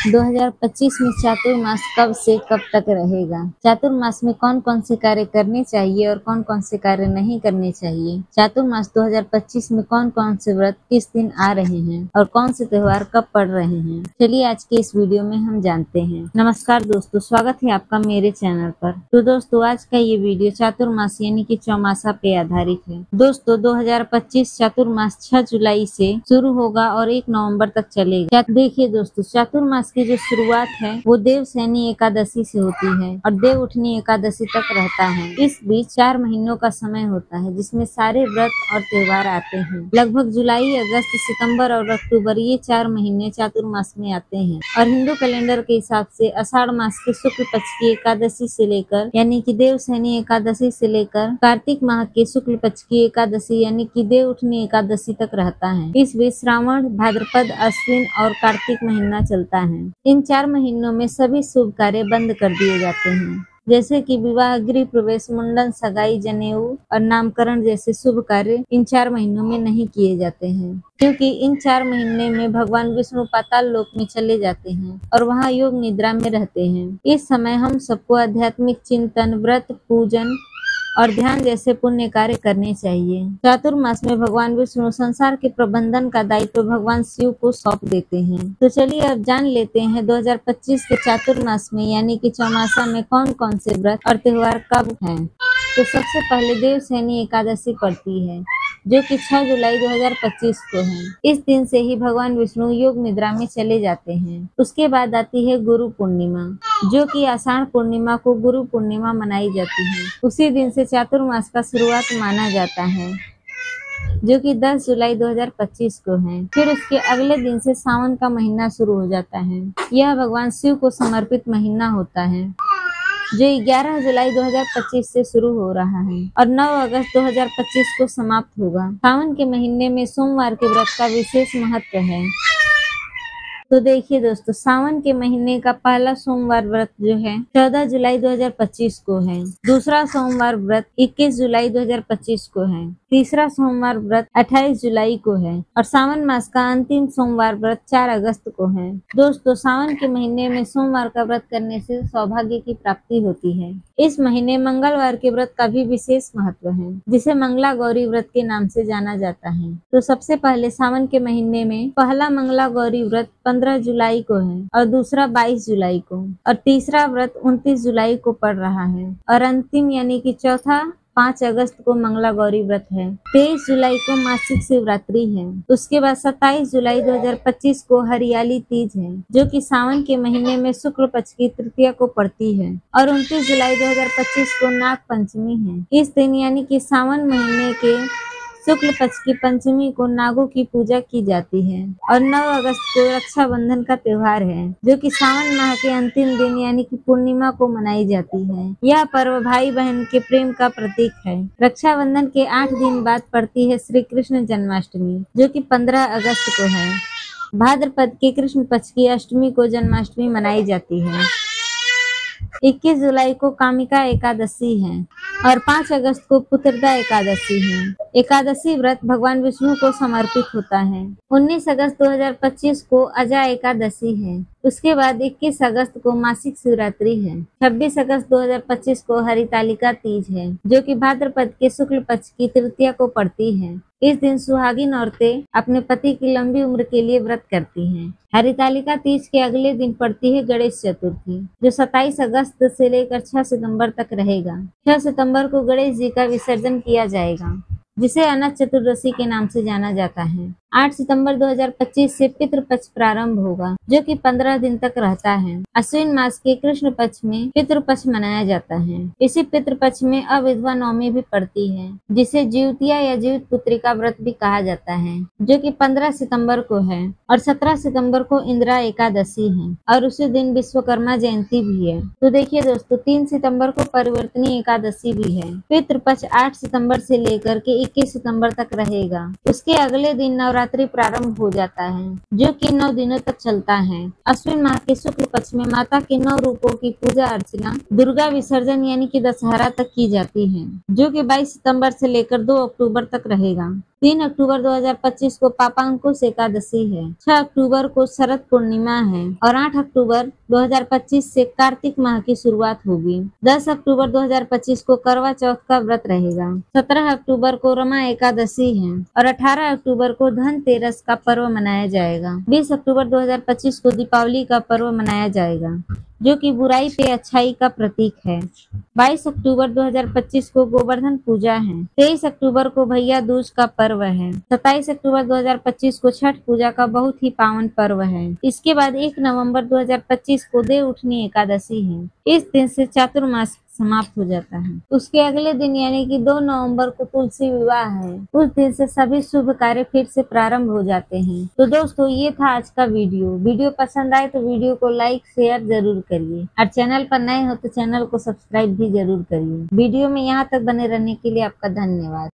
2025 में चातुर्मास कब से कब तक रहेगा? चातुर्मास में कौन कौन से कार्य करने चाहिए और कौन कौन से कार्य नहीं करने चाहिए? चातुर्मास 2025 में कौन कौन से व्रत किस दिन आ रहे हैं और कौन से त्योहार कब पड़ रहे हैं? चलिए आज के इस वीडियो में हम जानते हैं। नमस्कार दोस्तों, स्वागत है आपका मेरे चैनल पर। तो दोस्तों आज का ये वीडियो चातुर्मास यानी कि चौमासा पे आधारित है। दोस्तों 2025 चातुर्मास 6 जुलाई से शुरू होगा और 1 नवंबर तक चलेगा। देखिए दोस्तों, चातुर्मास की जो शुरुआत है वो देवशयनी एकादशी से होती है और देव उठनी एकादशी तक रहता है। इस बीच 4 महीनों का समय होता है जिसमें सारे व्रत और त्योहार आते हैं। लगभग जुलाई, अगस्त, सितंबर और अक्टूबर ये 4 महीने चातुर्मास में आते हैं और हिंदू कैलेंडर के हिसाब से आषाढ़ मास के शुक्ल पक्ष की एकादशी से लेकर यानी कि देवशयनी एकादशी से लेकर कार्तिक माह के शुक्ल पक्ष की एकादशी यानी कि देव उठनी एकादशी तक रहता है। इस बीच श्रावण, भाद्रपद, अश्विन और कार्तिक महीना चलता है। इन 4 महीनों में सभी शुभ कार्य बंद कर दिए जाते हैं, जैसे कि विवाह, गृह प्रवेश, मुंडन, सगाई, जनेऊ और नामकरण जैसे शुभ कार्य इन 4 महीनों में नहीं किए जाते हैं, क्योंकि इन 4 महीने में भगवान विष्णु पाताल लोक में चले जाते हैं और वहां योग निद्रा में रहते हैं। इस समय हम सबको आध्यात्मिक चिंतन, व्रत, पूजन और ध्यान जैसे पुण्य कार्य करने चाहिए। चातुर्मास में भगवान विष्णु संसार के प्रबंधन का दायित्व भगवान शिव को सौंप देते हैं। तो चलिए अब जान लेते हैं 2025 के चातुर्मास में यानी कि चौमासा में कौन कौन से व्रत और त्योहार कब हैं। तो सबसे पहले देवशयनी एकादशी पड़ती है जो कि 6 जुलाई 2025 को है। इस दिन से ही भगवान विष्णु योग निद्रा में चले जाते हैं। उसके बाद आती है गुरु पूर्णिमा जो कि आषाढ़ पूर्णिमा को गुरु पूर्णिमा मनाई जाती है। उसी दिन से चातुर्मास का शुरुआत माना जाता है जो कि 10 जुलाई 2025 को है। फिर उसके अगले दिन से सावन का महीना शुरू हो जाता है। यह भगवान शिव को समर्पित महीना होता है जो 11 जुलाई 2025 से शुरू हो रहा है और 9 अगस्त 2025 को समाप्त होगा। सावन के महीने में सोमवार के व्रत का विशेष महत्व है। तो देखिए दोस्तों, सावन के महीने का पहला सोमवार व्रत जो है 14 जुलाई 2025 को है। दूसरा सोमवार व्रत 21 जुलाई 2025 को है। तीसरा सोमवार व्रत 28 जुलाई को है और सावन मास का अंतिम सोमवार व्रत 4 अगस्त को है। दोस्तों सावन के महीने में सोमवार का व्रत करने से सौभाग्य की प्राप्ति होती है। इस महीने मंगलवार के व्रत का भी विशेष महत्व है जिसे मंगला गौरी व्रत के नाम से जाना जाता है। तो सबसे पहले सावन के महीने में पहला मंगला गौरी व्रत 15 जुलाई को है और दूसरा 22 जुलाई को और तीसरा व्रत 29 जुलाई को पड़ रहा है और अंतिम यानी कि चौथा 5 अगस्त को मंगला गौरी व्रत है। 23 जुलाई को मासिक शिवरात्रि है। उसके बाद 27 जुलाई 2025 को हरियाली तीज है जो कि सावन के महीने में शुक्ल पक्ष की तृतीया को पड़ती है और 29 जुलाई 2025 को नाग पंचमी है। इस दिन यानी कि सावन महीने के शुक्ल पक्ष की पंचमी को नागों की पूजा की जाती है और 9 अगस्त को रक्षाबंधन का त्योहार है जो कि सावन माह के अंतिम दिन यानी कि पूर्णिमा को मनाई जाती है। यह पर्व भाई बहन के प्रेम का प्रतीक है। रक्षाबंधन के 8 दिन बाद पड़ती है श्री कृष्ण जन्माष्टमी जो कि 15 अगस्त को है। भाद्रपद के कृष्ण पक्ष की अष्टमी को जन्माष्टमी मनाई जाती है। 21 जुलाई को कामिका एकादशी है और 5 अगस्त को पुत्रदा एकादशी है। एकादशी व्रत भगवान विष्णु को समर्पित होता है। 19 अगस्त 2025 को अजा एकादशी है। उसके बाद 21 अगस्त को मासिक शिवरात्रि है। 26 अगस्त 2025 को हरितालिका तीज है जो कि भाद्रपद के शुक्ल पक्ष की तृतीया को पड़ती है। इस दिन सुहागिन औरतें अपने पति की लंबी उम्र के लिए व्रत करती हैं। हरितालिका तीज के अगले दिन पड़ती है गणेश चतुर्थी जो 27 अगस्त से लेकर 6 सितंबर तक रहेगा। 6 सितंबर को गणेश जी का विसर्जन किया जाएगा जिसे अनंत चतुर्दशी के नाम से जाना जाता है। 8 सितंबर 2025 से पितृपक्ष प्रारंभ होगा जो कि 15 दिन तक रहता है। अश्विन मास के कृष्ण पक्ष में पितृपक्ष मनाया जाता है। इसी पितृपक्ष में अविधवा नवमी भी पड़ती है जिसे जीवतिया या जीवित पुत्री का व्रत भी कहा जाता है जो कि 15 सितंबर को है और 17 सितंबर को इंदिरा एकादशी है और उसी दिन विश्वकर्मा जयंती भी है। तो देखिए दोस्तों 3 सितंबर को परिवर्तनी एकादशी भी है। पितृपक्ष 8 सितंबर से लेकर के 21 सितंबर तक रहेगा। उसके अगले दिन नवरात्रि प्रारंभ हो जाता है जो कि 9 दिनों तक चलता है। अश्विन माह के शुक्ल पक्ष में माता के 9 रूपों की पूजा अर्चना दुर्गा विसर्जन यानी कि दशहरा तक की जाती है जो कि 22 सितंबर से लेकर 2 अक्टूबर तक रहेगा। 3 अक्टूबर 2025 को पापांकुश एकादशी है। 6 अक्टूबर को शरद पूर्णिमा है और 8 अक्टूबर 2025 से कार्तिक माह की शुरुआत होगी। 10 अक्टूबर 2025 को करवा चौथ का व्रत रहेगा। 17 अक्टूबर को रमा एकादशी है और 18 अक्टूबर को धनतेरस का पर्व मनाया जाएगा। 20 अक्टूबर 2025 को दीपावली का पर्व मनाया जाएगा, जो कि बुराई पे अच्छाई का प्रतीक है। 22 अक्टूबर 2025 को गोवर्धन पूजा है। 23 अक्टूबर को भैया दूज का पर्व है। 27 अक्टूबर 2025 को छठ पूजा का बहुत ही पावन पर्व है। इसके बाद 1 नवंबर 2025 को देव उठनी एकादशी है। इस दिन से चातुर्मास समाप्त हो जाता है। उसके अगले दिन यानी कि 2 नवंबर को तुलसी विवाह है। उस दिन से सभी शुभ कार्य फिर से प्रारंभ हो जाते हैं। तो दोस्तों, ये था आज का वीडियो पसंद आए तो वीडियो को लाइक शेयर जरूर करिए और चैनल पर नए हो तो चैनल को सब्सक्राइब भी जरूर करिए। वीडियो में यहाँ तक बने रहने के लिए आपका धन्यवाद।